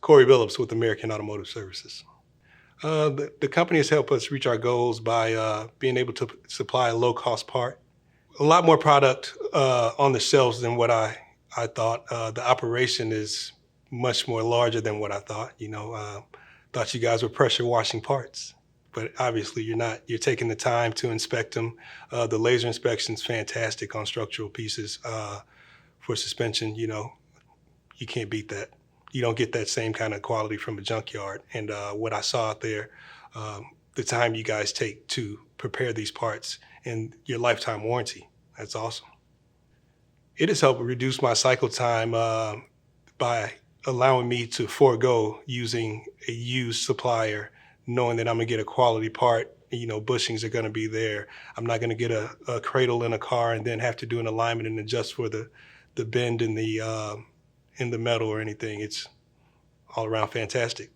Cory Billups with American Automotive Services. The company has helped us reach our goals by being able to supply a low-cost part. A lot more product on the shelves than what I thought. The operation is much more larger than what I thought. Thought you guys were pressure washing parts, but obviously you're not. You're taking the time to inspect them. The laser inspection's fantastic on structural pieces for suspension. You can't beat that. You don't get that same kind of quality from a junkyard. And what I saw out there, the time you guys take to prepare these parts and your lifetime warranty, that's awesome. It has helped reduce my cycle time by allowing me to forego using a used supplier, knowing that I'm gonna get a quality part. Bushings are gonna be there. I'm not gonna get a cradle in a car and then have to do an alignment and adjust for the bend in the metal or anything. It's all around fantastic.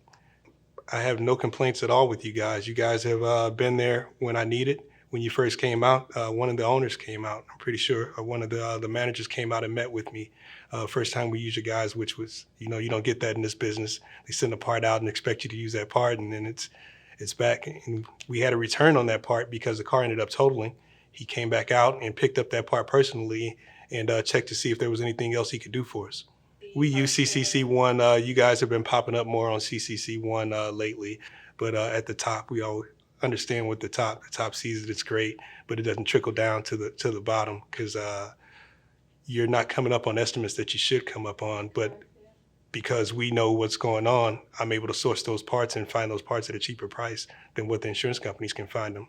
I have no complaints at all with you guys. You guys have been there when I needed. When you first came out, one of the owners came out. I'm pretty sure one of the managers came out and met with me. First time we used you guys, which was, you don't get that in this business. They send a part out and expect you to use that part, and then it's back. And we had a return on that part because the car ended up totaling. He came back out and picked up that part personally and checked to see if there was anything else he could do for us. We use CCC1. You guys have been popping up more on CCC1 lately, but at the top, we all understand what the top sees it. It's great, but it doesn't trickle down to the bottom because you're not coming up on estimates that you should come up on. But because we know what's going on, I'm able to source those parts and find those parts at a cheaper price than what the insurance companies can find them.